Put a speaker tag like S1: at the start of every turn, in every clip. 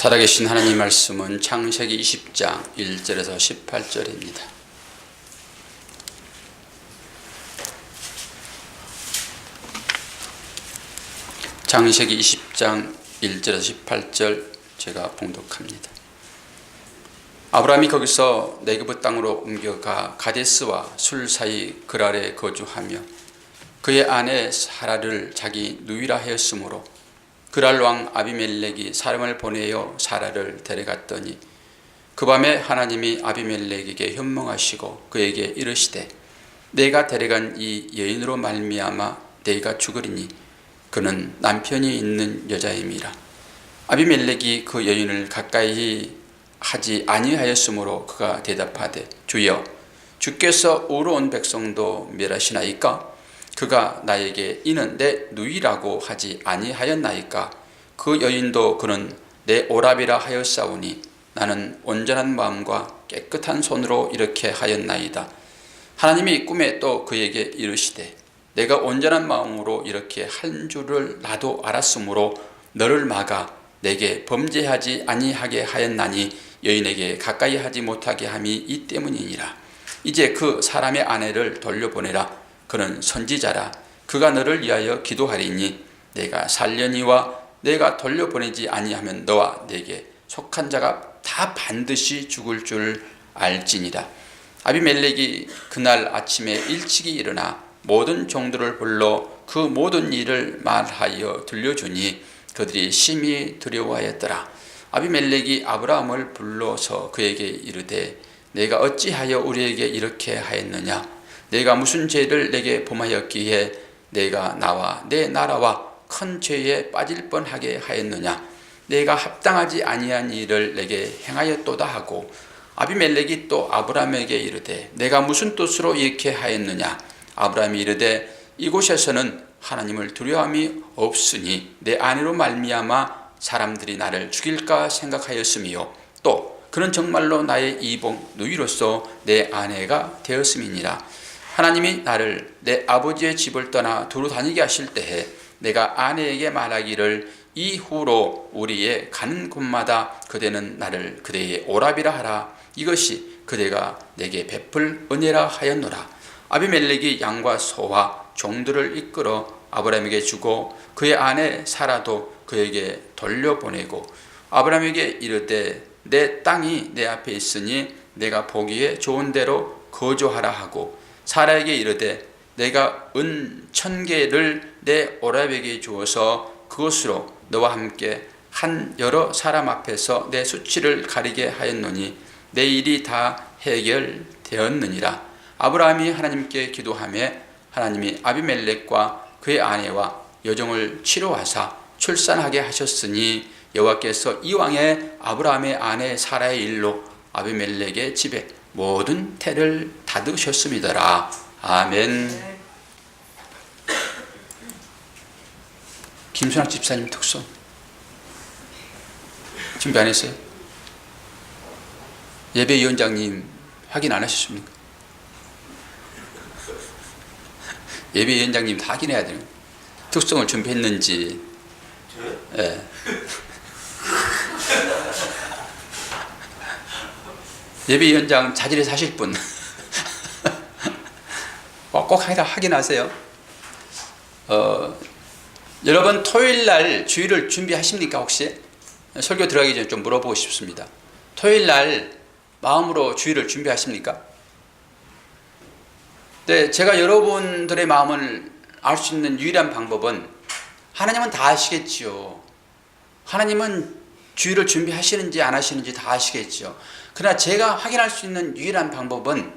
S1: 살아계신 하나님 말씀은 창세기 20장 1절에서 18절입니다. 창세기 20장 1절에서 18절 제가 봉독합니다. 아브라함이 거기서 네게브 땅으로 옮겨가 가데스와 술 사이 그랄에 거주하며 그의 아내 사라를 자기 누이라 하였으므로 그랄 왕 아비멜렉이 사람을 보내어 사라를 데려갔더니 그 밤에 하나님이 아비멜렉에게 현몽하시고 그에게 이르시되 내가 데려간 이 여인으로 말미암아 네가 죽으리니 그는 남편이 있는 여자임이라. 아비멜렉이 그 여인을 가까이 하지 아니하였으므로 그가 대답하되 주여 주께서 의로운 백성도 멸하시나이까? 그가 나에게 이는 내 누이라고 하지 아니하였나이까? 그 여인도 그는 내 오라비라 하였사오니 나는 온전한 마음과 깨끗한 손으로 이렇게 하였나이다. 하나님이 꿈에 또 그에게 이르시되 내가 온전한 마음으로 이렇게 한 줄을 나도 알았으므로 너를 막아 내게 범죄하지 아니하게 하였나니 여인에게 가까이 하지 못하게 함이 이 때문이니라. 이제 그 사람의 아내를 돌려보내라. 그는 선지자라. 그가 너를 위하여 기도하리니 내가 살려니와 내가 돌려보내지 아니하면 너와 내게 속한 자가 다 반드시 죽을 줄 알지니라. 아비멜렉이 그날 아침에 일찍이 일어나 모든 종들을 불러 그 모든 일을 말하여 들려주니 그들이 심히 두려워하였더라. 아비멜렉이 아브라함을 불러서 그에게 이르되 내가 어찌하여 우리에게 이렇게 하였느냐? 내가 무슨 죄를 내게 범하였기에 내가 나와 내 나라와 큰 죄에 빠질 뻔하게 하였느냐? 내가 합당하지 아니한 일을 내게 행하였도다 하고 아비멜렉이 또 아브라함에게 이르되 내가 무슨 뜻으로 이렇게 하였느냐? 아브라함이 이르되 이곳에서는 하나님을 두려움이 없으니 내 아내로 말미암아 사람들이 나를 죽일까 생각하였으며 또 그는 정말로 나의 이복 누이로서 내 아내가 되었음이니라. 하나님이 나를 내 아버지의 집을 떠나 두루 다니게 하실 때에 내가 아내에게 말하기를 이후로 우리의 가는 곳마다 그대는 나를 그대의 오라비라 하라. 이것이 그대가 내게 베풀 은혜라 하였노라. 아비멜렉이 양과 소와 종들을 이끌어 아브라함에게 주고 그의 아내 사라도 그에게 돌려보내고 아브라함에게 이르되 내 땅이 내 앞에 있으니 내가 보기에 좋은 대로 거주하라 하고 사라에게 이르되 내가 은 1000개를 내 오라비에게 주어서 그것으로 너와 함께 한 여러 사람 앞에서 내 수치를 가리게 하였노니 내 일이 다 해결되었느니라. 아브라함이 하나님께 기도하며 하나님이 아비멜렉과 그의 아내와 여종을 치료하사 출산하게 하셨으니 여호와께서 이왕에 아브라함의 아내 사라의 일로 아비멜렉의 집에 모든 태를 닫으셨음이더라. 아멘. 김순학 집사님 특송 준비 안 했어요? 예배위원장님 확인 안 하셨습니까? 예배위원장님 다 확인해야 돼요. 특송을 준비했는지. 예. 예배위원장 자질에서 하실 분 꼭 확인하세요. 여러분 토요일날 주일을 준비하십니까? 혹시? 설교 들어가기 전에 좀 물어보고 싶습니다. 토요일날 마음으로 주일을 준비하십니까? 네, 제가 여러분들의 마음을 알 수 있는 유일한 방법은 하나님은 다 아시겠지요. 하나님은 주일을 준비하시는지 안 하시는지 다 아시겠죠. 그러나 제가 확인할 수 있는 유일한 방법은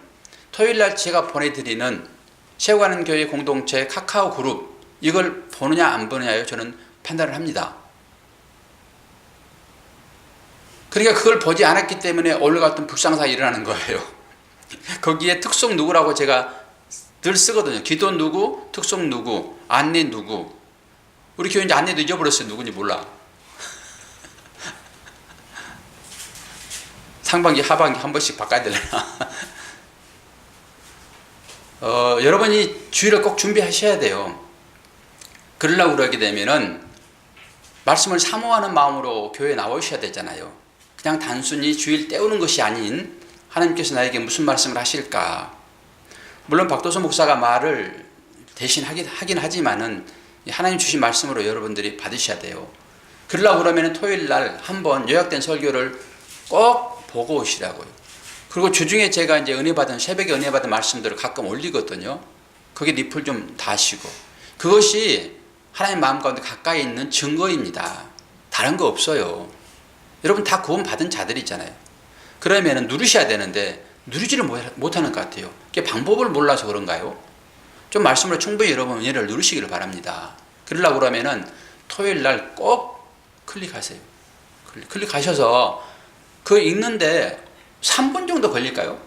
S1: 토요일날 제가 보내드리는 세워가는 교회 공동체 카카오 그룹 이걸 보느냐 안 보느냐요. 저는 판단을 합니다. 그러니까 그걸 보지 않았기 때문에 오늘 같은 불상사가 일어나는 거예요. 거기에 특송 누구라고 제가 늘 쓰거든요. 기도 누구, 특송 누구, 안내 누구. 우리 교회 이제 안내도 잊어버렸어요. 누군지 몰라. 상반기 하반기 한 번씩 바꿔야 되려나. 여러분이 주일을 꼭 준비하셔야 돼요. 그러려고 그러게 되면은 말씀을 사모하는 마음으로 교회에 나오셔야 되잖아요. 그냥 단순히 주일 때우는 것이 아닌 하나님께서 나에게 무슨 말씀을 하실까. 물론 박도서 목사가 말을 대신 하긴 하지만은 하나님 주신 말씀으로 여러분들이 받으셔야 돼요. 그러려고 그러면 토요일 날 한번 요약된 설교를 꼭 보고 오시라고요. 그리고 주중에 제가 이제 새벽에 은혜 받은 말씀들을 가끔 올리거든요. 거기에 리플 좀 다시고. 그것이 하나님 마음 가운데 가까이 있는 증거입니다. 다른 거 없어요. 여러분 다 구원 받은 자들이잖아요. 그러면 누르셔야 되는데 누리지를 못하는 것 같아요. 그게 방법을 몰라서 그런가요? 좀 말씀으로 충분히 여러분 은혜를 누르시기를 바랍니다. 그러려고 그러면은 토요일 날 꼭 클릭하세요. 클릭하셔서 그 읽는데 3분 정도 걸릴까요?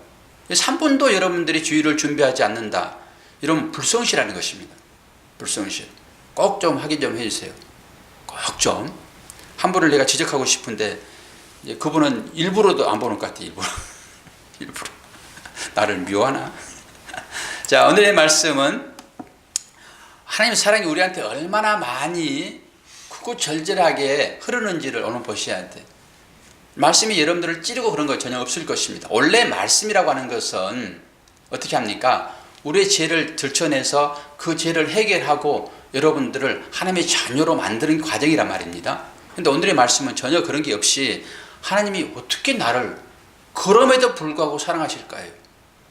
S1: 3분도 여러분들이 주일을 준비하지 않는다. 이러면 불성실하는 것입니다. 불성실. 꼭 좀 확인 좀 해주세요. 꼭 좀. 한 분을 내가 지적하고 싶은데 그분은 일부러도 안 보는 것 같아요. 일부러. 나를 미워하나? 자, 오늘의 말씀은 하나님의 사랑이 우리한테 얼마나 많이 크고 절절하게 흐르는지를 오늘 보셔야 돼. 말씀이 여러분들을 찌르고 그런 거 전혀 없을 것입니다. 원래 말씀이라고 하는 것은 어떻게 합니까? 우리의 죄를 들춰내서 그 죄를 해결하고 여러분들을 하나님의 자녀로 만드는 과정이란 말입니다. 그런데 오늘의 말씀은 전혀 그런 게 없이 하나님이 어떻게 나를 그럼에도 불구하고 사랑하실까요?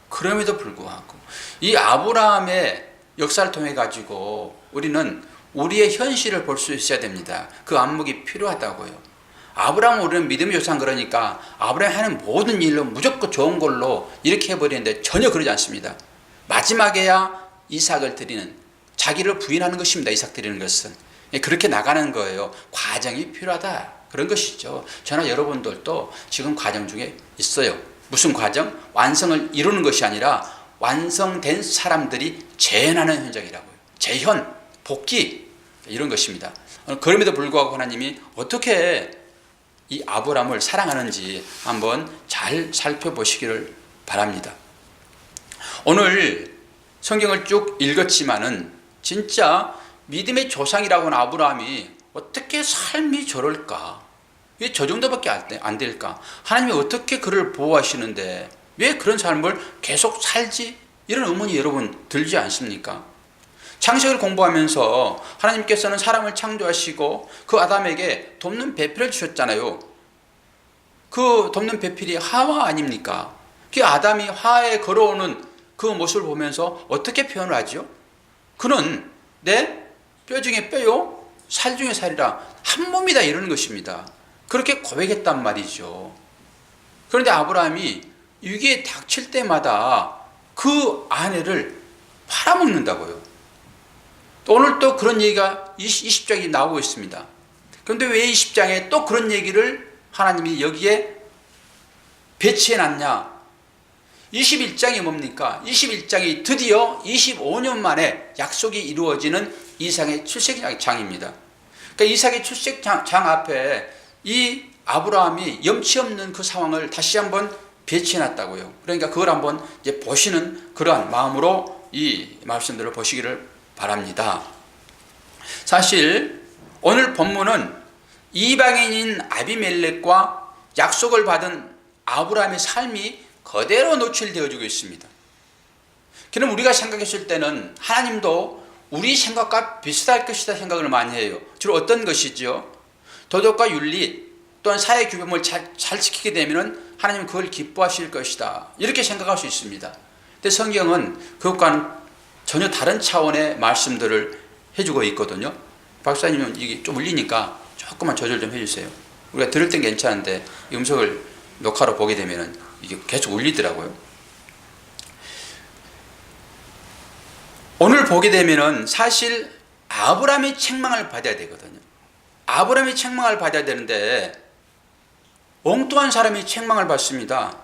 S1: 그럼에도 불구하고 이 아브라함의 역사를 통해 가지고 우리는 우리의 현실을 볼 수 있어야 됩니다. 그 안목이 필요하다고요. 아브라함은 우리는 믿음의 조상 그러니까 아브라함이 하는 모든 일로 무조건 좋은 걸로 이렇게 해버리는데 전혀 그러지 않습니다. 마지막에야 이삭을 드리는, 자기를 부인하는 것입니다. 이삭 드리는 것은. 그렇게 나가는 거예요. 과정이 필요하다. 그런 것이죠. 저나 여러분들도 지금 과정 중에 있어요. 무슨 과정? 완성을 이루는 것이 아니라 완성된 사람들이 재현하는 현장이라고요. 재현, 복귀 이런 것입니다. 그럼에도 불구하고 하나님이 어떻게 이 아브라함을 사랑하는지 한번 잘 살펴보시기를 바랍니다. 오늘 성경을 쭉 읽었지만은 진짜 믿음의 조상이라고 하는 아브라함이 어떻게 삶이 저럴까? 왜 저 정도밖에 안 될까? 하나님이 어떻게 그를 보호하시는데 왜 그런 삶을 계속 살지? 이런 의문이 여러분 들지 않습니까? 창세기를 공부하면서 하나님께서는 사람을 창조하시고 그 아담에게 돕는 배필을 주셨잖아요. 그 돕는 배필이 하와 아닙니까? 그 아담이 하와에 걸어오는 그 모습을 보면서 어떻게 표현을 하죠? 그는 내 뼈 중에 뼈요, 살 중에 살이라 한 몸이다 이러는 것입니다. 그렇게 고백했단 말이죠. 그런데 아브라함이 위기에 닥칠 때마다 그 아내를 팔아먹는다고요. 오늘 또 그런 얘기가 20장에 나오고 있습니다. 그런데 왜 20장에 또 그런 얘기를 하나님이 여기에 배치해놨냐? 21장이 뭡니까? 21장이 드디어 25년 만에 약속이 이루어지는 이삭의 출생장입니다. 그러니까 이삭의 출생장 앞에 이 아브라함이 염치 없는 그 상황을 다시 한번 배치해놨다고요. 그러니까 그걸 한번 이제 보시는 그러한 마음으로 이 말씀들을 보시기를 바랍니다. 사실 오늘 본문은 이방인인 아비멜렉과 약속을 받은 아브라함의 삶이 그대로 노출되어지고 있습니다. 그럼 우리가 생각했을 때는 하나님도 우리 생각과 비슷할 것이다 생각을 많이 해요. 주로 어떤 것이죠? 도덕과 윤리 또한 사회 규범을 잘 지키게 되면 하나님은 그걸 기뻐하실 것이다. 이렇게 생각할 수 있습니다. 근데 성경은 그것과는 전혀 다른 차원의 말씀들을 해주고 있거든요. 박사님은 이게 좀 울리니까 조금만 조절 좀 해주세요. 우리가 들을 땐 괜찮은데 이 음성을 녹화로 보게 되면 이게 계속 울리더라고요. 오늘 보게 되면 사실 아브라함이 책망을 받아야 되거든요. 아브라함이 책망을 받아야 되는데 엉뚱한 사람이 책망을 받습니다.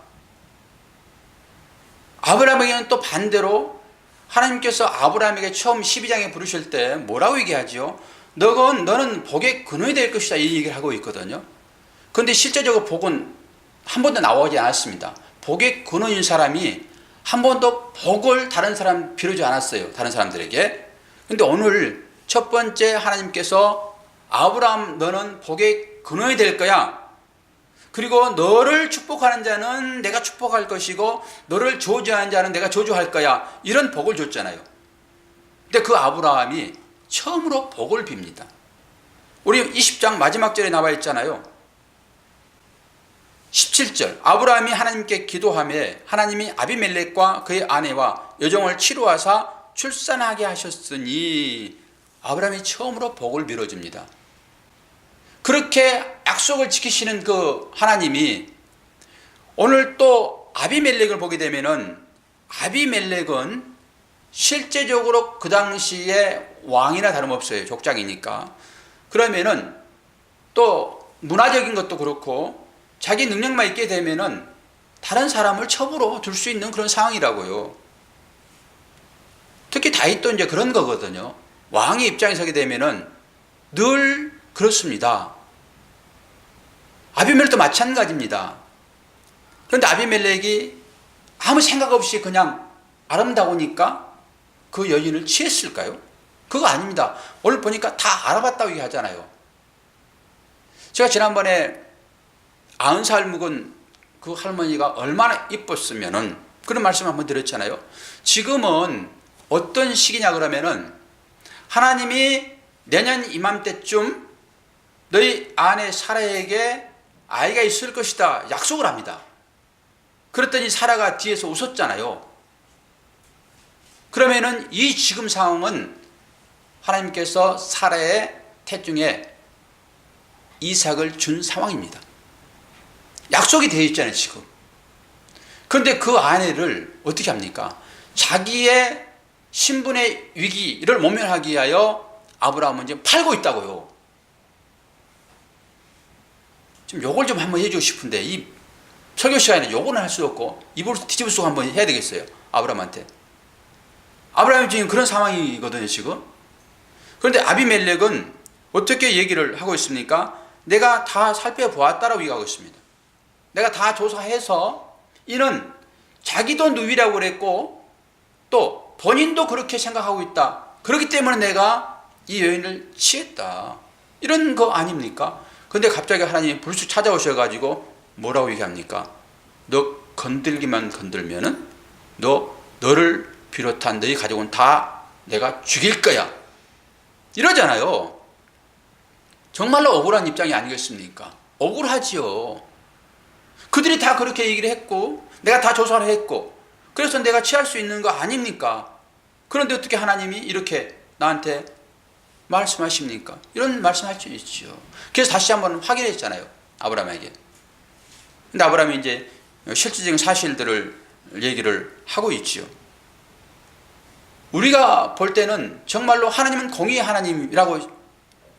S1: 아브라함에게는 또 반대로 하나님께서 아브라함에게 처음 12장에 부르실 때 뭐라고 얘기하죠? 너는 복의 근원이 될 것이다 이 얘기를 하고 있거든요. 그런데 실제적으로 복은 한 번도 나오지 않았습니다. 복의 근원인 사람이 한 번도 복을 다른 사람 빌어주지 않았어요. 다른 사람들에게. 그런데 오늘 첫 번째 하나님께서 아브라함 너는 복의 근원이 될 거야. 그리고 너를 축복하는 자는 내가 축복할 것이고 너를 저주하는 자는 내가 저주할 거야. 이런 복을 줬잖아요. 근데 그 아브라함이 처음으로 복을 빕니다. 우리 20장 마지막 절에 나와 있잖아요. 17절 아브라함이 하나님께 기도하며 하나님이 아비멜렉과 그의 아내와 여종을 치루하사 출산하게 하셨으니 아브라함이 처음으로 복을 빌어줍니다. 그렇게 약속을 지키시는 그 하나님이 오늘 또 아비멜렉을 보게 되면은 아비멜렉은 실제적으로 그 당시에 왕이나 다름없어요. 족장이니까. 그러면은 또 문화적인 것도 그렇고 자기 능력만 있게 되면은 다른 사람을 첩으로 둘 수 있는 그런 상황이라고요. 특히 다윗도 이제 그런 거거든요. 왕의 입장에 서게 되면은 늘 그렇습니다. 아비멜렉도 마찬가지입니다. 그런데 아비멜렉이 아무 생각 없이 그냥 아름다우니까 그 여인을 취했을까요? 그거 아닙니다. 오늘 보니까 다 알아봤다고 얘기하잖아요. 제가 지난번에 90살 묵은 그 할머니가 얼마나 이뻤으면은 그런 말씀 한번 드렸잖아요. 지금은 어떤 시기냐 그러면은 하나님이 내년 이맘때쯤 너희 아내 사라에게 아이가 있을 것이다 약속을 합니다. 그랬더니 사라가 뒤에서 웃었잖아요. 그러면은 이 지금 상황은 하나님께서 사라의 태중에 이삭을 준 상황입니다. 약속이 되어 있잖아요 지금. 그런데 그 아내를 어떻게 합니까? 자기의 신분의 위기를 모면하기 위하여 아브라함은 지금 팔고 있다고요. 좀 욕을 좀 한번 해주고 싶은데 이 설교 시간에 욕은 할 수 없고 입을 뒤집어 쓰고 한번 해야 되겠어요. 아브라함한테. 아브라함이 지금 그런 상황이거든요 지금. 그런데 아비멜렉은 어떻게 얘기를 하고 있습니까? 내가 다 살펴보았다라고 얘기하고 있습니다. 내가 다 조사해서 이는 자기도 누이라고 그랬고 또 본인도 그렇게 생각하고 있다. 그렇기 때문에 내가 이 여인을 취했다. 이런 거 아닙니까? 근데 갑자기 하나님이 불쑥 찾아오셔가지고 뭐라고 얘기합니까? 너 건들기만 건들면은 너를 비롯한 너희 가족은 다 내가 죽일 거야. 이러잖아요. 정말로 억울한 입장이 아니겠습니까? 억울하지요. 그들이 다 그렇게 얘기를 했고 내가 다 조사를 했고 그래서 내가 취할 수 있는 거 아닙니까? 그런데 어떻게 하나님이 이렇게 나한테 말씀하십니까? 이런 말씀할 수 있죠. 그래서 다시 한번 확인했잖아요. 아브라함에게. 근데 아브라함이 이제 실질적인 사실들을 얘기를 하고 있지요. 우리가 볼 때는 정말로 하나님은 공의의 하나님이라고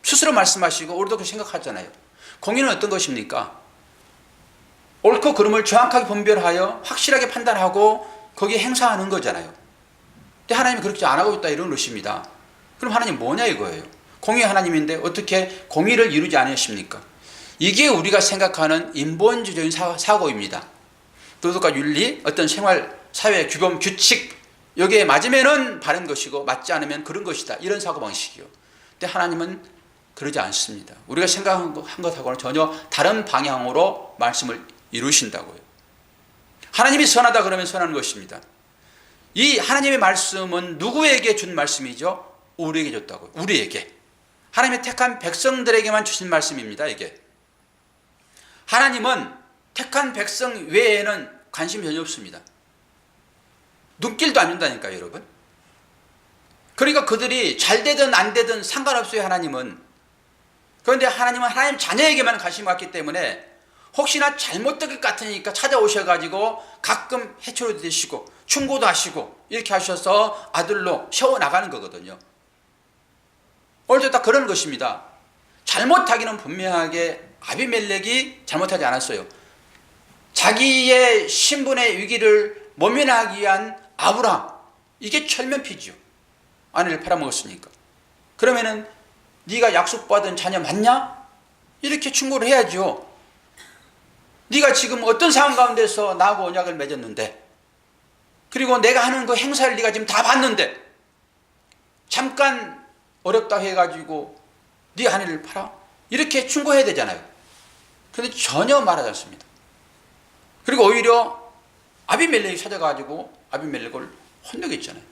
S1: 스스로 말씀하시고 우리도 그렇게 생각하잖아요. 공의는 어떤 것입니까? 옳고 그름을 정확하게 분별하여 확실하게 판단하고 거기에 행사하는 거잖아요. 근데 하나님이 그렇게 안 하고 있다 이런 것입니다. 그럼 하나님 뭐냐 이거예요. 공의의 하나님인데 어떻게 공의를 이루지 않으십니까? 이게 우리가 생각하는 인본주의적인 사고입니다. 도덕과 윤리, 어떤 생활, 사회, 규범, 규칙 여기에 맞으면은 바른 것이고 맞지 않으면 그런 것이다. 이런 사고방식이요. 근데 하나님은 그러지 않습니다. 우리가 생각한 것하고는 전혀 다른 방향으로 말씀을 이루신다고요. 하나님이 선하다 그러면 선한 것입니다. 이 하나님의 말씀은 누구에게 준 말씀이죠? 우리에게 줬다고요. 우리에게. 하나님의 택한 백성들에게만 주신 말씀입니다. 이게. 하나님은 택한 백성 외에는 관심이 전혀 없습니다. 눈길도 안 준다니까요, 여러분. 그러니까 그들이 잘 되든 안 되든 상관없어요, 하나님은. 그런데 하나님은 하나님 자녀에게만 관심이 왔기 때문에 혹시나 잘못될 것 같으니까 찾아오셔가지고 가끔 해초도 되시고 충고도 하시고 이렇게 하셔서 아들로 세워나가는 거거든요. 오늘도 딱 그런 것입니다. 잘못하기는 분명하게 아비멜렉이 잘못하지 않았어요. 자기의 신분의 위기를 모면하기 위한 아브라함, 이게 철면피죠. 아내를 팔아먹었으니까. 그러면은 네가 약속받은 자녀 맞냐? 이렇게 충고를 해야죠. 네가 지금 어떤 상황 가운데서 나하고 언약을 맺었는데, 그리고 내가 하는 그 행사를 네가 지금 다 봤는데 잠깐 어렵다 해가지고 네 아내를 팔아? 이렇게 충고해야 되잖아요. 그런데 전혀 말하지 않습니다. 그리고 오히려 아비멜렉이 찾아가지고 아비멜렉을 혼내겠잖아요.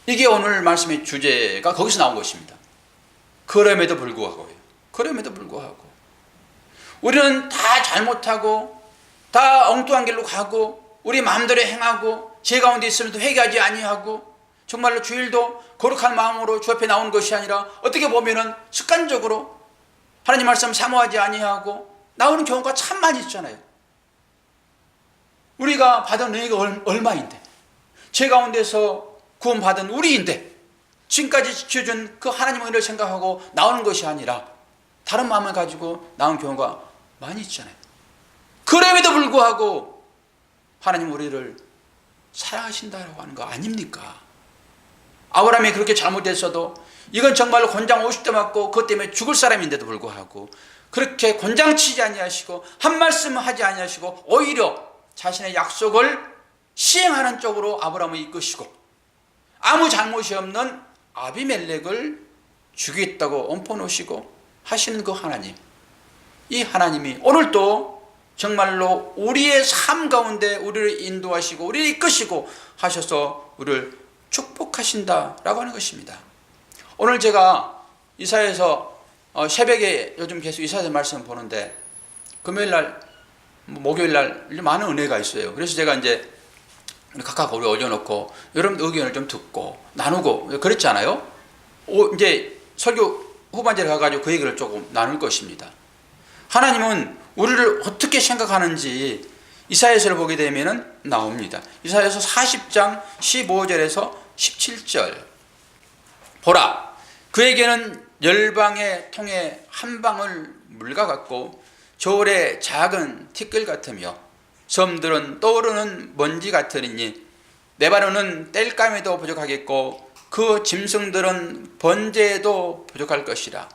S1: 이게 오늘 말씀의 주제가 거기서 나온 것입니다. 그럼에도 불구하고요. 그럼에도 불구하고 우리는 다 잘못하고 다 엉뚱한 길로 가고 우리 마음대로 행하고 죄 가운데 있으면도 회개하지 아니하고 정말로 주일도 거룩한 마음으로 주 앞에 나오는 것이 아니라 어떻게 보면은 습관적으로 하나님 말씀 사모하지 아니하고 나오는 경우가 참 많이 있잖아요. 우리가 받은 은혜가 얼마인데, 죄 가운데서 구원받은 우리인데 지금까지 지켜준 그 하나님의 은혜를 생각하고 나오는 것이 아니라 다른 마음을 가지고 나온 경우가 많이 있잖아요. 그럼에도 불구하고 하나님 우리를 사랑하신다고 하는 거 아닙니까? 아브라함이 그렇게 잘못했어도 이건 정말로 곤장 50대 맞고 그것 때문에 죽을 사람인데도 불구하고 그렇게 곤장치지 아니하시고 한 말씀 하지 아니하시고 오히려 자신의 약속을 시행하는 쪽으로 아브라함을 이끄시고 아무 잘못이 없는 아비멜렉을 죽이겠다고 엎어놓으시고 하시는 그 하나님, 이 하나님이 오늘도 정말로 우리의 삶 가운데 우리를 인도하시고 우리를 이끄시고 하셔서 우리를 축복하신다라고 하는 것입니다. 오늘 제가 이사야에서 새벽에 요즘 계속 이사야 말씀을 보는데 금요일날 목요일날 많은 은혜가 있어요. 그래서 제가 이제 각각 우리 올려놓고 여러분들 의견을 좀 듣고 나누고 그랬잖아요. 이제 설교 후반절에 가가지고 그 얘기를 조금 나눌 것입니다. 하나님은 우리를 어떻게 생각하는지 이사야서를 보게 되면 나옵니다. 이사야서 40장 15절에서 17절. 보라, 그에게는 열방의 통에 한 방울 물과 같고 저울의 작은 티끌 같으며 섬들은 떠오르는 먼지 같으리니 레바논은 땔감에도 부족하겠고 그 짐승들은 번제에도 부족할 것이라.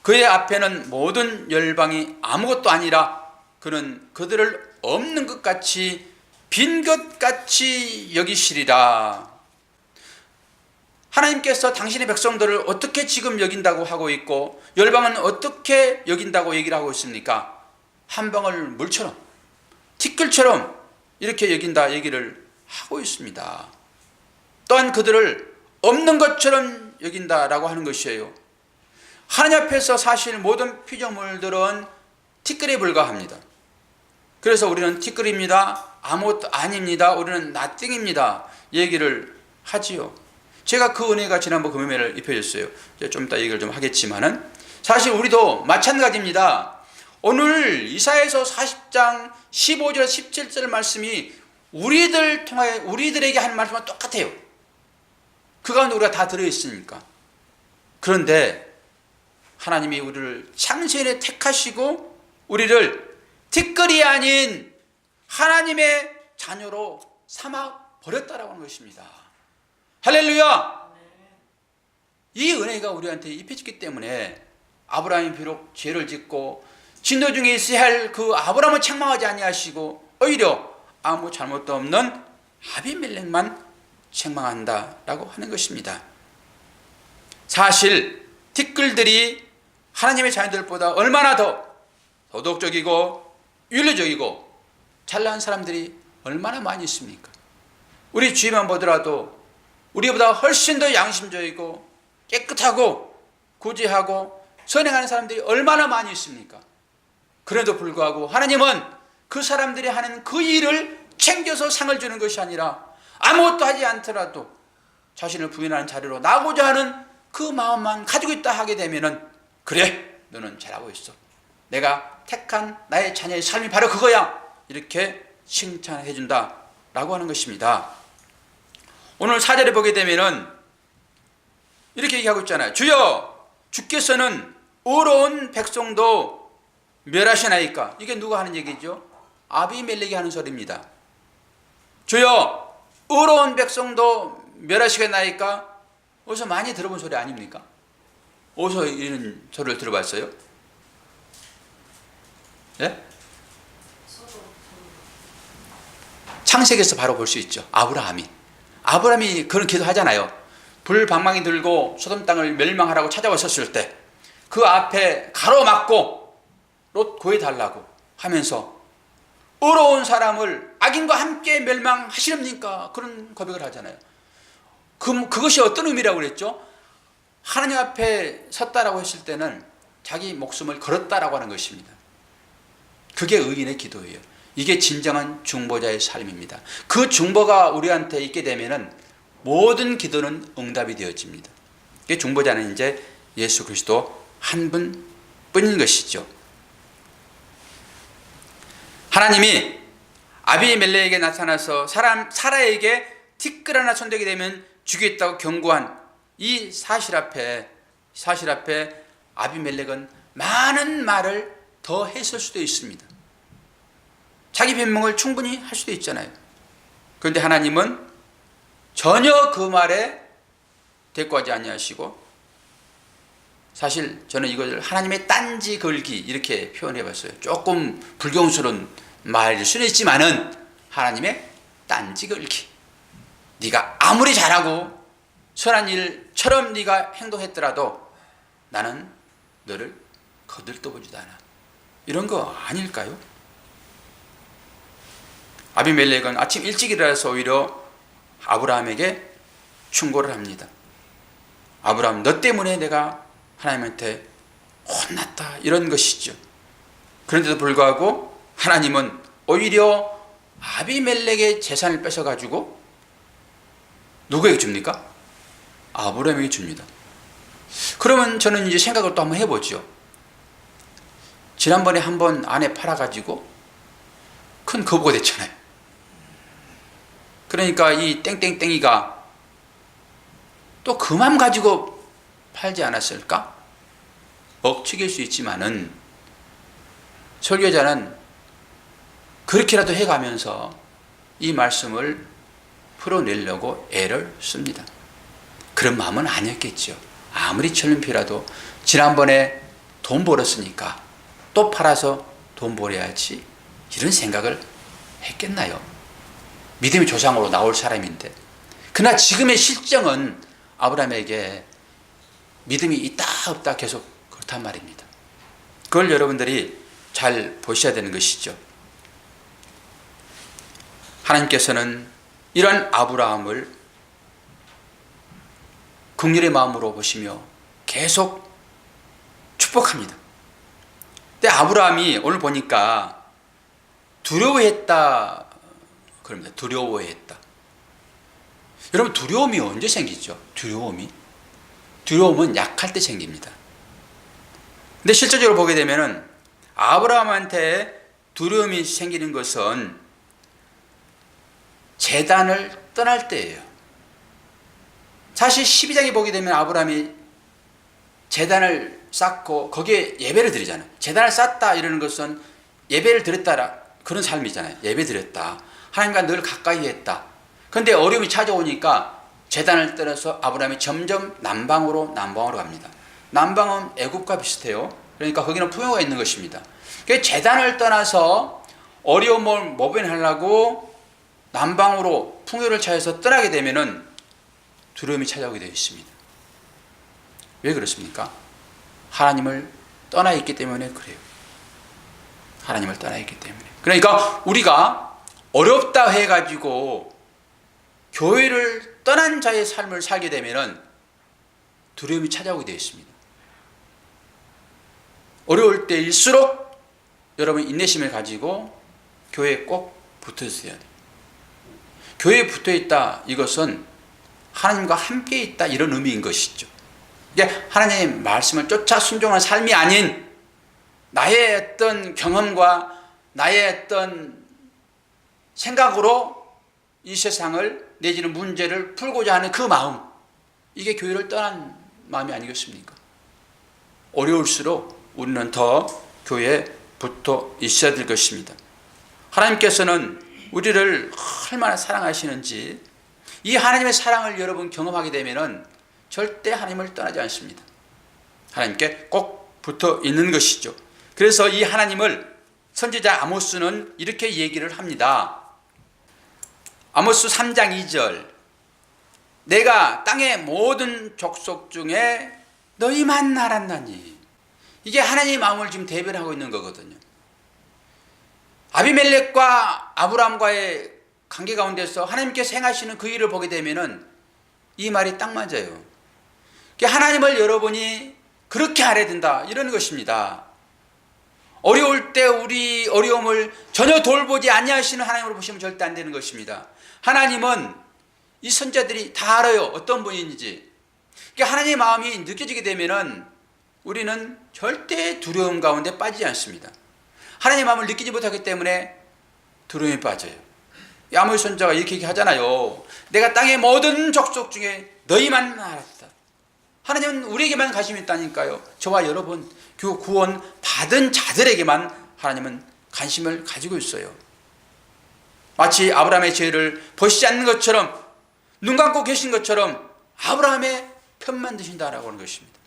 S1: 그의 앞에는 모든 열방이 아무것도 아니라 그는 그들을 없는 것 같이 빈 것 같이 여기시리라. 하나님께서 당신의 백성들을 어떻게 지금 여긴다고 하고 있고 열방은 어떻게 여긴다고 얘기를 하고 있습니까? 한 방울 물처럼 티끌처럼 이렇게 여긴다 얘기를 하고 있습니다. 또한 그들을 없는 것처럼 여긴다라고 하는 것이에요. 하나님 앞에서 사실 모든 피조물들은 티끌에 불과합니다. 그래서 우리는 티끌입니다, 아무것도 아닙니다, 우리는 나띵입니다 얘기를 하지요. 제가 그 은혜가 지난번 금요일에 입혀졌어요. 좀 이따 얘기를 좀 하겠지만은 사실 우리도 마찬가지입니다. 오늘 이사야서 40장 15절 17절 말씀이 우리들 통하여 우리들에게 하는 말씀과 똑같아요. 그 가운데 우리가 다 들어있으니까. 그런데 하나님이 우리를 창세일에 택하시고 우리를 티끌이 아닌 하나님의 자녀로 삼아 버렸다라고 하는 것입니다. 할렐루야! 이 은혜가 우리한테 입혀졌기 때문에 아브라함이 비록 죄를 짓고 진노 중에 있어야 할 그 아브라함을 책망하지 아니하시고 오히려 아무 잘못도 없는 아비멜렉만 책망한다라고 하는 것입니다. 사실 티끌들이 하나님의 자녀들보다 얼마나 더 도덕적이고 윤리적이고 잘난 사람들이 얼마나 많이 있습니까? 우리 주위만 보더라도 우리보다 훨씬 더 양심적이고 깨끗하고 구제하고 선행하는 사람들이 얼마나 많이 있습니까? 그래도 불구하고 하나님은 그 사람들이 하는 그 일을 챙겨서 상을 주는 것이 아니라 아무것도 하지 않더라도 자신을 부인하는 자리로 나고자 하는 그 마음만 가지고 있다 하게 되면은 그래, 너는 잘하고 있어, 내가 택한 나의 자녀의 삶이 바로 그거야, 이렇게 칭찬해 준다라고 하는 것입니다. 오늘 4절에 보게 되면은 이렇게 얘기하고 있잖아요. 주여, 주께서는 의로운 백성도 멸하시나이까. 이게 누가 하는 얘기죠? 아비멜렉이 하는 소리입니다. 주여, 의로운 백성도 멸하시겠나이까? 어디서 많이 들어본 소리 아닙니까? 어디서 이런 소리를 들어봤어요? 예? 창세기에서 바로 볼 수 있죠. 아브라함이 그런 기도 하잖아요. 불방망이 들고 소돔 땅을 멸망하라고 찾아왔었을 때 그 앞에 가로막고 롯 구해달라고 하면서 의로운 사람을 악인과 함께 멸망하시렵니까? 그런 고백을 하잖아요. 그것이 어떤 의미라고 그랬죠? 하나님 앞에 섰다라고 했을 때는 자기 목숨을 걸었다라고 하는 것입니다. 그게 의인의 기도예요. 이게 진정한 중보자의 삶입니다. 그 중보가 우리한테 있게 되면은 모든 기도는 응답이 되어집니다. 이게 중보자는 이제 예수 그리스도 한 분뿐인 것이죠. 하나님이 아비멜렉에게 나타나서 사라에게 티끌 하나 손대게 되면 죽이겠다고 경고한 이 사실 앞에 아비멜렉은 많은 말을 더 했을 수도 있습니다. 자기 변명을 충분히 할 수도 있잖아요. 그런데 하나님은 전혀 그 말에 대꾸하지 아니하시고, 사실 저는 이것을 하나님의 딴지 걸기 이렇게 표현해 봤어요. 조금 불경스러운 말일 수는 있지만은 하나님의 딴지 걸기. 네가 아무리 잘하고 선한 일처럼 네가 행동했더라도 나는 너를 거들떠보지도 않아. 이런 거 아닐까요? 아비멜렉은 아침 일찍 일어나서 오히려 아브라함에게 충고를 합니다. 아브라함, 너 때문에 내가 하나님한테 혼났다, 이런 것이죠. 그런데도 불구하고 하나님은 오히려 아비멜렉의 재산을 뺏어가지고 누구에게 줍니까? 아브라함에게 줍니다. 그러면 저는 이제 생각을 또 한번 해보죠. 지난번에 한번 아내 팔아가지고 큰 거부가 됐잖아요. 그러니까 이 땡땡땡이가 또 그 맘 가지고 팔지 않았을까? 억측일 수 있지만은 설교자는 그렇게라도 해가면서 이 말씀을 풀어내려고 애를 씁니다. 그런 마음은 아니었겠죠. 아무리 철름피라도 지난번에 돈 벌었으니까 또 팔아서 돈 벌어야지, 이런 생각을 했겠나요? 믿음의 조상으로 나올 사람인데. 그러나 지금의 실정은 아브라함에게 믿음이 있다 없다 계속 그렇단 말입니다. 그걸 여러분들이 잘 보셔야 되는 것이죠. 하나님께서는 이런 아브라함을 긍휼의 마음으로 보시며 계속 축복합니다. 근데 아브라함이 오늘 보니까 두려워했다 그럽니다. 두려워했다. 여러분, 두려움이 언제 생기죠? 두려움은 약할 때 생깁니다. 근데 실제적으로 보게 되면은 아브라함한테 두려움이 생기는 것은 제단을 떠날 때예요. 사실 12장에 보게 되면 아브라함이 제단을 쌓고 거기에 예배를 드리잖아요. 제단을 쌓다 이러는 것은 예배를 드렸다, 그런 삶이잖아요. 예배 드렸다, 하나님과 늘 가까이 했다. 그런데 어려움이 찾아오니까 제단을 떠나서 아브라함이 점점 남방으로 갑니다. 남방은 애굽과 비슷해요. 그러니까 거기는 풍요가 있는 것입니다. 제단을 떠나서 어려움을 모면하려고 남방으로 풍요를 찾아서 떠나게 되면은 두려움이 찾아오게 되어 있습니다. 왜 그렇습니까? 하나님을 떠나 있기 때문에 그래요. 하나님을 떠나 있기 때문에. 그러니까 우리가 어렵다 해가지고 교회를 떠난 자의 삶을 살게 되면은 두려움이 찾아오게 되어 있습니다. 어려울 때일수록 여러분 인내심을 가지고 교회에 꼭 붙어 있어야 돼요. 교회에 붙어 있다, 이것은 하나님과 함께 있다, 이런 의미인 것이죠. 이게 하나님의 말씀을 쫓아 순종하는 삶이 아닌 나의 어떤 경험과 나의 어떤 생각으로 이 세상을 내지는 문제를 풀고자 하는 그 마음, 이게 교회를 떠난 마음이 아니겠습니까? 어려울수록 우리는 더 교회에 붙어 있어야 될 것입니다. 하나님께서는 우리를 얼마나 사랑하시는지, 이 하나님의 사랑을 여러분 경험하게 되면은 절대 하나님을 떠나지 않습니다. 하나님께 꼭 붙어 있는 것이죠. 그래서 이 하나님을 선지자 아모스는 이렇게 얘기를 합니다. 아모스 3장 2절, 내가 땅의 모든 족속 중에 너희만 알았나니. 이게 하나님의 마음을 지금 대변하고 있는 거거든요. 아비멜렉과 아브라함과의 관계 가운데서 하나님께서 행하시는 그 일을 보게 되면은 이 말이 딱 맞아요. 하나님을 여러분이 그렇게 알아야 된다, 이런 것입니다. 어려울 때 우리 어려움을 전혀 돌보지 아니하시는 하나님으로 보시면 절대 안 되는 것입니다. 하나님은 이 선자들이 다 알아요, 어떤 분인지. 하나님의 마음이 느껴지게 되면은 우리는 절대 두려움 가운데 빠지지 않습니다. 하나님의 마음을 느끼지 못하기 때문에 두려움에 빠져요. 아모스 선자가 이렇게 얘기하잖아요. 내가 땅의 모든 족속 중에 너희만 알았다. 하나님은 우리에게만 관심이 있다니까요. 저와 여러분, 그 구원 받은 자들에게만 하나님은 관심을 가지고 있어요. 마치 아브라함의 죄를 보시지 않는 것처럼, 눈 감고 계신 것처럼 아브라함의 편만 드신다라고 하는 것입니다.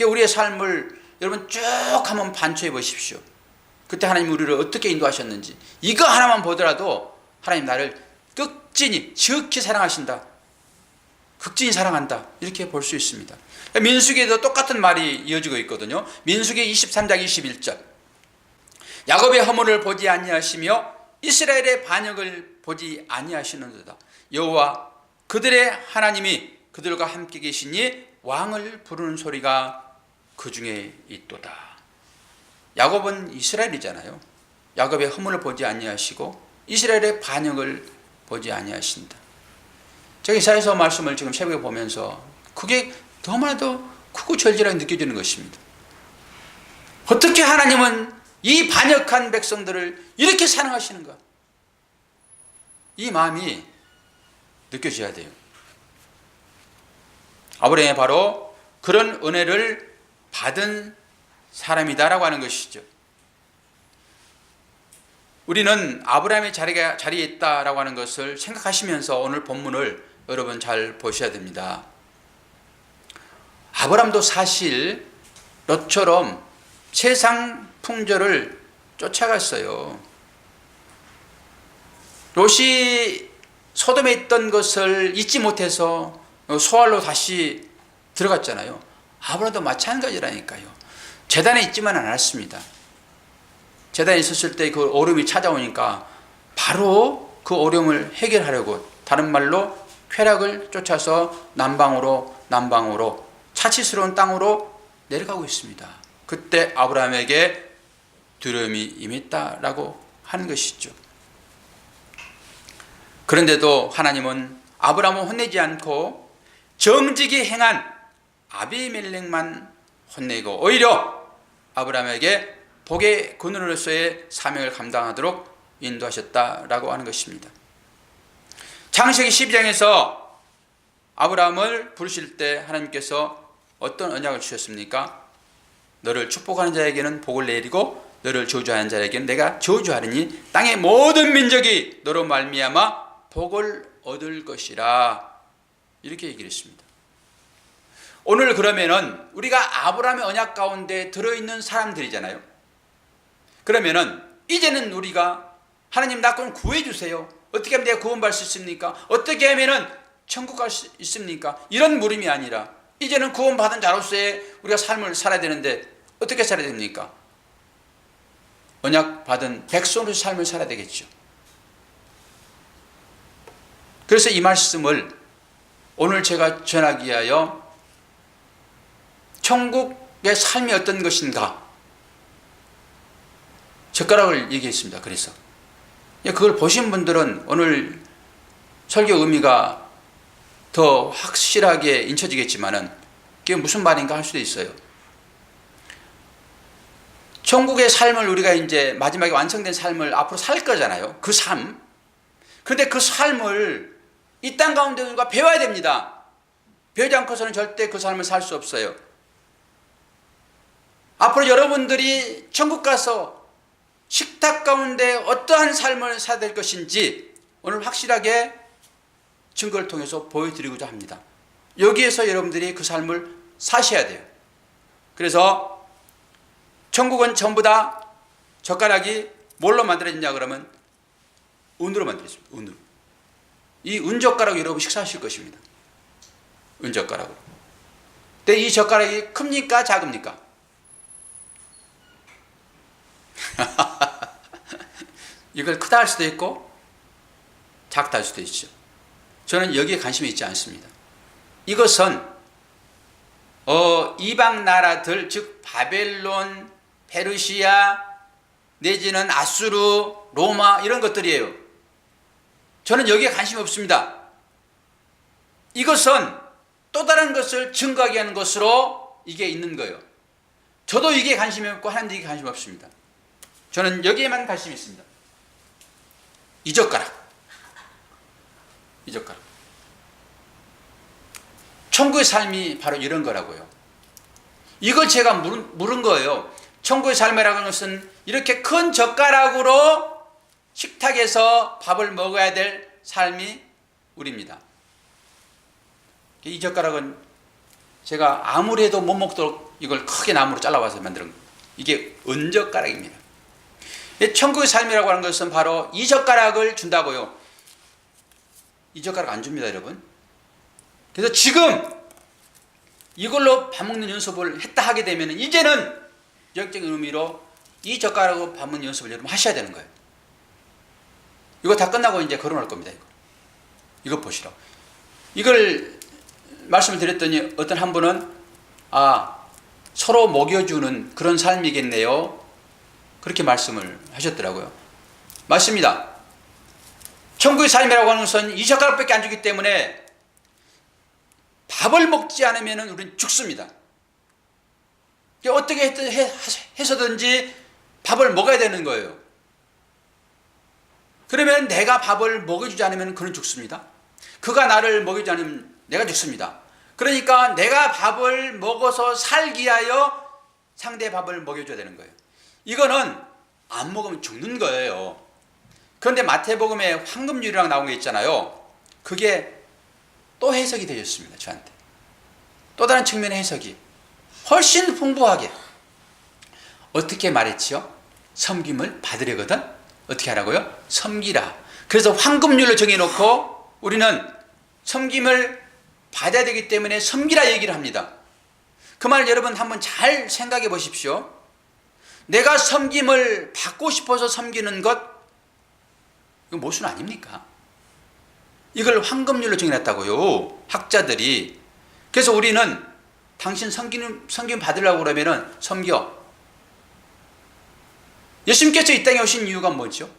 S1: 우리의 삶을 여러분 쭉 한번 반추해 보십시오. 그때 하나님 우리를 어떻게 인도하셨는지, 이거 하나만 보더라도 하나님 나를 극진히 지극히 사랑하신다, 극진히 사랑한다, 이렇게 볼 수 있습니다. 민수기에도 똑같은 말이 이어지고 있거든요. 민수기 23장 21절. 야곱의 허물을 보지 아니하시며 이스라엘의 반역을 보지 아니하시는도다. 여호와 그들의 하나님이 그들과 함께 계시니 왕을 부르는 소리가 그 중에 있도다. 야곱은 이스라엘이잖아요. 야곱의 허물을 보지 아니하시고 이스라엘의 반역을 보지 아니하신다. 제가 이사야서 말씀을 지금 새벽에 보면서 그게 너무나도 크고 절절하게 느껴지는 것입니다. 어떻게 하나님은 이 반역한 백성들을 이렇게 사랑하시는가? 이 마음이 느껴져야 돼요. 아브라함이 바로 그런 은혜를 받은 사람이다라고 하는 것이죠. 우리는 아브라함의 자리에 있다라고 하는 것을 생각하시면서 오늘 본문을 여러분 잘 보셔야 됩니다. 아브라함도 사실 롯처럼 세상 풍조를 쫓아갔어요. 롯이 소돔에 있던 것을 잊지 못해서 소알로 다시 들어갔잖아요. 아브라함도 마찬가지라니까요. 제단에 있지만 않았습니다. 제단에 있었을 때 그 어려움이 찾아오니까 바로 그 어려움을 해결하려고, 다른 말로 쾌락을 쫓아서 남방으로 차치스러운 땅으로 내려가고 있습니다. 그때 아브라함에게 두려움이 임했다라고 하는 것이죠. 그런데도 하나님은 아브라함을 혼내지 않고 정직히 행한 아비멜렉만 혼내고 오히려 아브라함에게 복의 근원으로서의 사명을 감당하도록 인도하셨다라고 하는 것입니다. 창세기 12장에서 아브라함을 부르실 때 하나님께서 어떤 언약을 주셨습니까? 너를 축복하는 자에게는 복을 내리고 너를 저주하는 자에게는 내가 저주하리니 땅의 모든 민족이 너로 말미암아 복을 얻을 것이라, 이렇게 얘기를 했습니다. 오늘 그러면은 우리가 아브라함의 언약 가운데 들어있는 사람들이잖아요. 그러면은 이제는 우리가 하나님 나 좀 구해주세요. 어떻게 하면 내가 구원받을 수 있습니까? 어떻게 하면은 천국 갈 수 있습니까? 이런 물음이 아니라 이제는 구원받은 자로서의 우리가 삶을 살아야 되는데 어떻게 살아야 됩니까? 언약 받은 백성으로서 삶을 살아야 되겠죠. 그래서 이 말씀을 오늘 제가 전하기 위하여 천국의 삶이 어떤 것인가 젓가락을 얘기했습니다. 그래서 그걸 보신 분들은 오늘 설교 의미가 더 확실하게 인쳐지겠지만은 그게 무슨 말인가 할 수도 있어요. 천국의 삶을 우리가 이제 마지막에 완성된 삶을 앞으로 살 거잖아요. 그 삶. 그런데 그 삶을 이 땅 가운데 우리가 배워야 됩니다. 배우지 않고서는 절대 그 삶을 살 수 없어요. 앞으로 여러분들이 천국 가서 식탁 가운데 어떠한 삶을 살아야 될 것인지 오늘 확실하게 증거를 통해서 보여드리고자 합니다. 여기에서 여러분들이 그 삶을 사셔야 돼요. 그래서 천국은 전부 다 젓가락이 뭘로 만들어졌냐 그러면 은으로 만들어졌습니다. 은으로. 이 은젓가락으로 여러분 식사하실 것입니다. 은젓가락으로. 근데 이 젓가락이 큽니까 작습니까? 이걸 크다 할 수도 있고 작다 할 수도 있죠. 저는 여기에 관심이 있지 않습니다. 이것은 이방 나라들, 즉 바벨론, 페르시아 내지는 아수르, 로마 이런 것들이에요. 저는 여기에 관심이 없습니다. 이것은 또 다른 것을 증거하게 하는 것으로 이게 있는 거예요. 저도 이게 관심이 없고 하나님도 이게 관심이 없습니다. 저는 여기에만 관심이 있습니다. 이 젓가락. 이 젓가락. 천국의 삶이 바로 이런 거라고요. 이걸 제가 물은 거예요. 천국의 삶이라는 것은 이렇게 큰 젓가락으로 식탁에서 밥을 먹어야 될 삶이 우리입니다. 이 젓가락은 제가 아무리 해도 못 먹도록 이걸 크게 나무로 잘라와서 만든 겁니다. 이게 은젓가락입니다. 천국의 삶이라고 하는 것은 바로 이 젓가락을 준다고요. 이 젓가락 안 줍니다, 여러분. 그래서 지금 이걸로 밥 먹는 연습을 했다 하게 되면 이제는 역적인 의미로 이 젓가락으로 밥 먹는 연습을 여러분 하셔야 되는 거예요. 이거 다 끝나고 이제 거론할 겁니다. 이거 보시라고. 이걸 말씀을 드렸더니 어떤 한 분은 서로 먹여주는 그런 삶이겠네요. 그렇게 말씀을 하셨더라고요. 맞습니다. 천국의 삶이라고 하는 것은 이 젓가락밖에 안 주기 때문에 밥을 먹지 않으면 우리는 죽습니다. 어떻게 해서든지 밥을 먹어야 되는 거예요. 그러면 내가 밥을 먹여주지 않으면 그는 죽습니다. 그가 나를 먹여주지 않으면 내가 죽습니다. 그러니까 내가 밥을 먹어서 살기 위하여 상대의 밥을 먹여줘야 되는 거예요. 이거는 안 먹으면 죽는 거예요. 그런데 마태복음에 황금률이라고 나온 게 있잖아요. 그게 또 해석이 되었습니다. 저한테. 또 다른 측면의 해석이 훨씬 풍부하게. 어떻게 말했지요? 섬김을 받으려거든 어떻게 하라고요? 섬기라. 그래서 황금률을 정해놓고 우리는 섬김을 받아야 되기 때문에 섬기라 얘기를 합니다. 그 말 여러분 한번 잘 생각해 보십시오. 내가 섬김을 받고 싶어서 섬기는 것, 이거 모순 아닙니까? 이걸 황금률로 정해놨다고요, 학자들이. 그래서 우리는 당신 섬김 받으려고 그러면은 섬겨. 예수님께서 이 땅에 오신 이유가 뭐죠?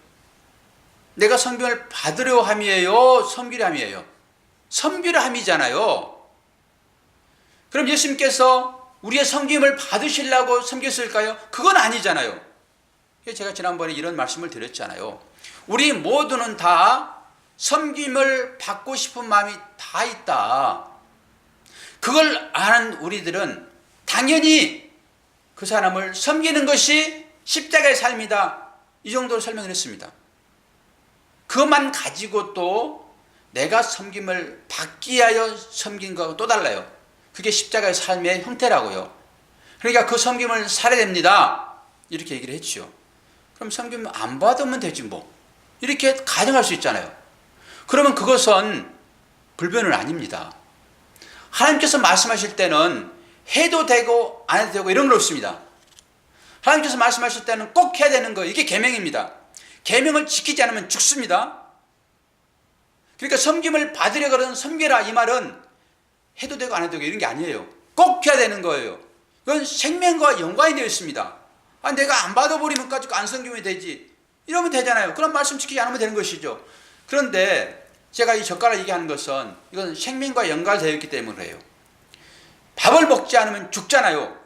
S1: 내가 섬김을 받으려 함이에요? 섬기려 함이에요? 섬기려 함이잖아요. 그럼 예수님께서 우리의 섬김을 받으시려고 섬겼을까요? 그건 아니잖아요. 제가 지난번에 이런 말씀을 드렸잖아요. 우리 모두는 다 섬김을 받고 싶은 마음이 다 있다. 그걸 아는 우리들은 당연히 그 사람을 섬기는 것이 십자가의 삶이다. 이 정도로 설명을 했습니다. 그것만 가지고 또 내가 섬김을 받기 위하여 섬긴 거하고 또 달라요. 그게 십자가의 삶의 형태라고요. 그러니까 그 섬김을 살아야 됩니다. 이렇게 얘기를 했죠. 그럼 섬김 안 받으면 되지 뭐. 이렇게 가정할 수 있잖아요. 그러면 그것은 불변은 아닙니다. 하나님께서 말씀하실 때는 해도 되고 안 해도 되고 이런 건 없습니다. 하나님께서 말씀하실 때는 꼭 해야 되는 거예요. 이게 계명입니다. 계명을 지키지 않으면 죽습니다. 그러니까 섬김을 받으려 그러는 섬겨라 이 말은 해도 되고 안 해도 되고 이런 게 아니에요. 꼭 해야 되는 거예요. 이건 생명과 연관이 되어 있습니다. 내가 안 받아버리면 가지고 안 섬기면 되지. 이러면 되잖아요. 그런 말씀 지키지 않으면 되는 것이죠. 그런데 제가 이 젓가락 얘기하는 것은 이건 생명과 연관되어 있기 때문에 해요. 밥을 먹지 않으면 죽잖아요.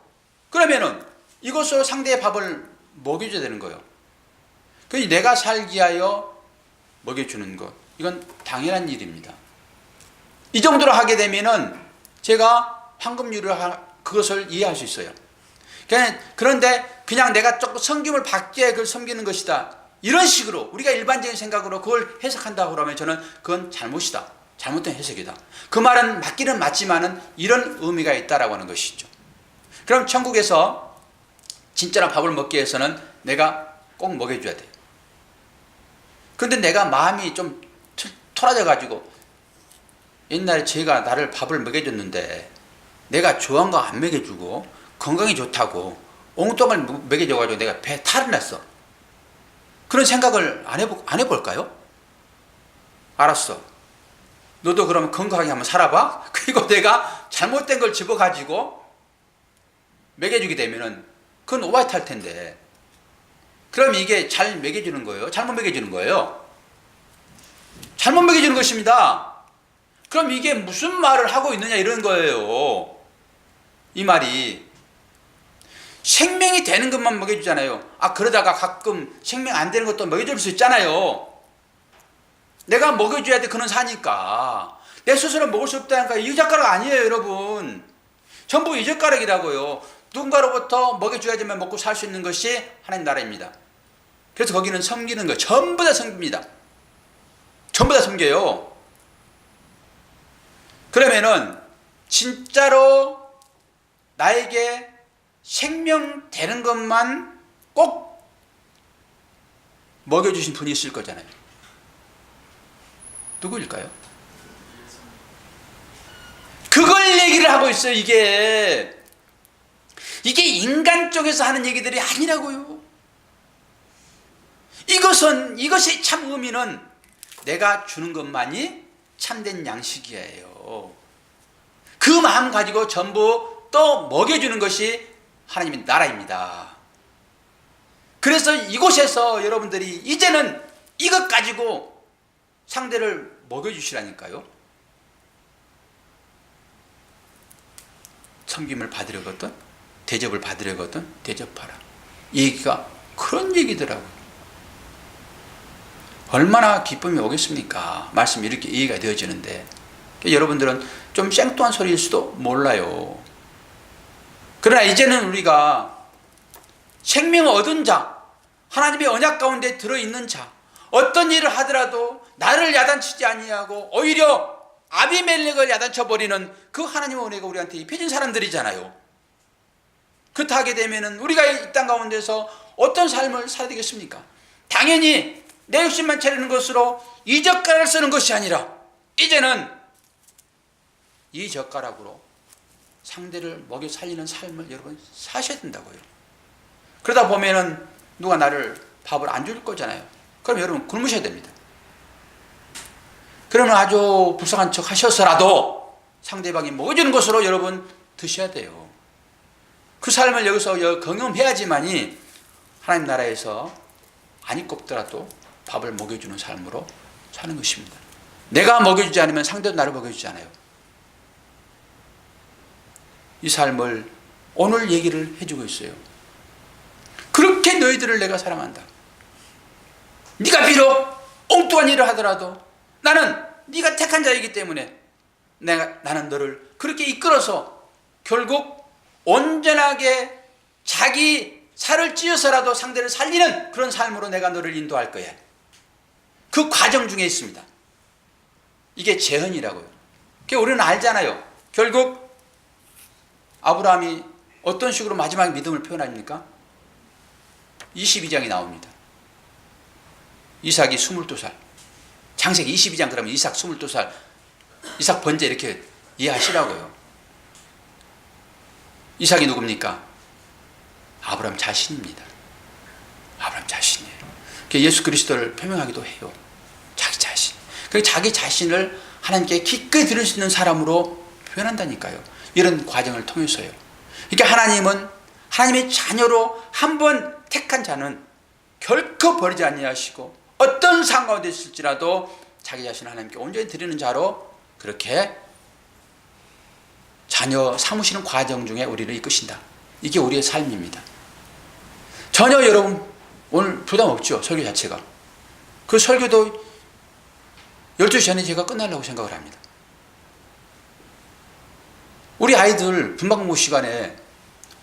S1: 그러면은 이것으로 상대의 밥을 먹여줘야 되는 거예요. 그래서 내가 살기 위하여 먹여주는 것, 이건 당연한 일입니다. 이 정도로 하게 되면은 제가 황금률을 그것을 이해할 수 있어요. 그런데 그냥 내가 조금 섬김을 받기 위해 그걸 섬기는 것이다. 이런 식으로 우리가 일반적인 생각으로 그걸 해석한다고 그러면 저는 그건 잘못이다. 잘못된 해석이다. 그 말은 맞기는 맞지만은 이런 의미가 있다라고 하는 것이죠. 그럼 천국에서 진짜로 밥을 먹기 위해서는 내가 꼭 먹여줘야 돼요. 그런데 내가 마음이 좀 토라져 가지고 옛날에 제가 나를 밥을 먹여줬는데 내가 좋아한 거 안 먹여주고 건강에 좋다고 엉뚱을 먹여줘 가지고 내가 배 탈이 났어. 그런 생각을 안 해볼까요? 알았어. 너도 그러면 건강하게 한번 살아봐. 그리고 내가 잘못된 걸 집어가지고 먹여주게 되면은 그건 오바이트 할 텐데. 그럼 이게 잘 먹여주는 거예요? 잘못 먹여주는 거예요? 잘못 먹여주는 것입니다. 그럼 이게 무슨 말을 하고 있느냐 이런 거예요. 이 말이 생명이 되는 것만 먹여주잖아요. 그러다가 가끔 생명 안 되는 것도 먹여줄 수 있잖아요. 내가 먹여줘야 돼. 그는 사니까. 내 스스로 먹을 수 없다니까. 이 젓가락 아니에요, 여러분. 전부 이 젓가락이라고요. 누군가로부터 먹여줘야지만 먹고 살 수 있는 것이 하나님 나라입니다. 그래서 거기는 섬기는 거 전부 다 섬깁니다. 전부 다 섬겨요. 그러면은 진짜로 나에게 생명 되는 것만 꼭 먹여주신 분이 있을 거잖아요. 누구일까요? 그걸 얘기를 하고 있어요. 이게 인간 쪽에서 하는 얘기들이 아니라고요. 이것이 참 의미는 내가 주는 것만이 참된 양식이에요. 그 마음 가지고 전부 또 먹여주는 것이 하나님의 나라입니다. 그래서 이곳에서 여러분들이 이제는 이것 가지고 상대를 먹여주시라니까요. 섬김을 받으려거든, 대접을 받으려거든 대접하라. 이 얘기가 그런 얘기더라고요. 얼마나 기쁨이 오겠습니까? 말씀이 이렇게 이해가 되어지는데. 여러분들은 좀 생뚱한 소리일 수도 몰라요. 그러나 이제는 우리가 생명을 얻은 자, 하나님의 언약 가운데 들어있는 자, 어떤 일을 하더라도 나를 야단치지 아니하고 오히려 아비멜렉을 야단쳐버리는 그 하나님의 은혜가 우리한테 입혀진 사람들이잖아요. 그렇다 하게 되면 우리가 이 땅 가운데서 어떤 삶을 살아야 되겠습니까? 당연히 내 욕심만 차리는 것으로 이 젓가락을 쓰는 것이 아니라 이제는 이 젓가락으로 상대를 먹여 살리는 삶을 여러분 사셔야 된다고요. 그러다 보면은 누가 나를 밥을 안 줄 거잖아요. 그럼 여러분 굶으셔야 됩니다. 그러면 아주 불쌍한 척 하셔서라도 상대방이 먹여주는 것으로 여러분 드셔야 돼요. 그 삶을 여기서 경험해야지만이 하나님 나라에서 안 입겁더라도 밥을 먹여주는 삶으로 사는 것입니다. 내가 먹여주지 않으면 상대도 나를 먹여주지 않아요. 이 삶을 오늘 얘기를 해주고 있어요. 그렇게 너희들을 내가 사랑한다. 네가 비록 엉뚱한 일을 하더라도 나는 네가 택한 자이기 때문에 나는 너를 그렇게 이끌어서 결국 온전하게 자기 살을 찌어서라도 상대를 살리는 그런 삶으로 내가 너를 인도할 거야. 그 과정 중에 있습니다. 이게 재헌이라고요. 우리는 알잖아요. 결국 아브라함이 어떤 식으로 마지막 믿음을 표현합니까? 22장이 나옵니다. 이삭이 22살. 창세기 22장 그러면 이삭 22살. 이삭 번제 이렇게 이해하시라고요. 이삭이 누굽니까? 아브라함 자신입니다. 아브라함 자신이에요. 예수 그리스도를 표명하기도 해요. 자기 자신. 자기 자신을 하나님께 기꺼이 드릴 수 있는 사람으로 표현한다니까요. 이런 과정을 통해서요. 그러니까 하나님은 하나님의 자녀로 한번 택한 자는 결코 버리지 아니하시고 어떤 상황이 있을지라도 자기 자신을 하나님께 온전히 드리는 자로 그렇게 자녀 삼으시는 과정 중에 우리를 이끄신다. 이게 우리의 삶입니다. 전혀 여러분 오늘 부담 없죠. 설교 자체가. 그 설교도 12시 전에 제가 끝나려고 생각을 합니다. 우리 아이들 분방공부 시간에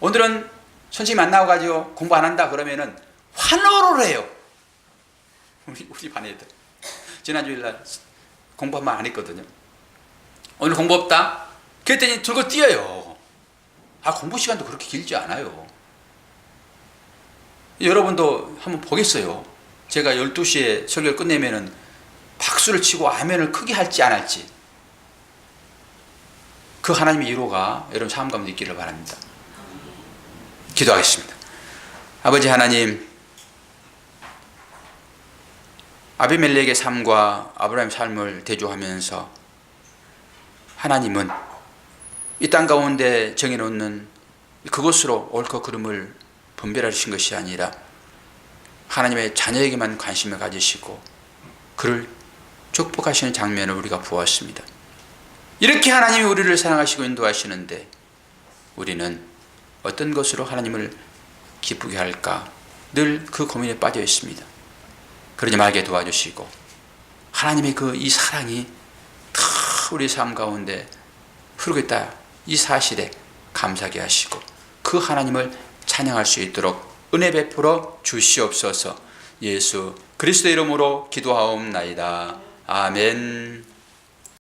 S1: 오늘은 선생님 안 나와가지고 공부 안 한다 그러면은 환호를 해요. 우리 반 애들. 지난주일날 공부 한 번 안 했거든요. 오늘 공부 없다? 그랬더니 들고 뛰어요. 공부 시간도 그렇게 길지 않아요. 여러분도 한번 보겠어요. 제가 12시에 설교를 끝내면은 박수를 치고 아멘을 크게 할지 안 할지, 그 하나님의 위로가 여러분 삶 가운데 있기를 바랍니다. 기도하겠습니다. 아버지 하나님, 아비멜렉의 삶과 아브라함의 삶을 대조하면서 하나님은 이 땅 가운데 정해놓는 그것으로 옳고 그름을 분별하신 것이 아니라 하나님의 자녀에게만 관심을 가지시고 그를 축복하시는 장면을 우리가 보았습니다. 이렇게 하나님이 우리를 사랑하시고 인도하시는데 우리는 어떤 것으로 하나님을 기쁘게 할까 늘 그 고민에 빠져 있습니다. 그러지 말게 도와주시고 하나님의 이 사랑이 다 우리 삶 가운데 흐르고 있다, 이 사실에 감사하게 하시고 그 하나님을 찬양할 수 있도록 은혜 베풀어 주시옵소서. 예수 그리스도의 이름으로 기도하옵나이다. 아멘.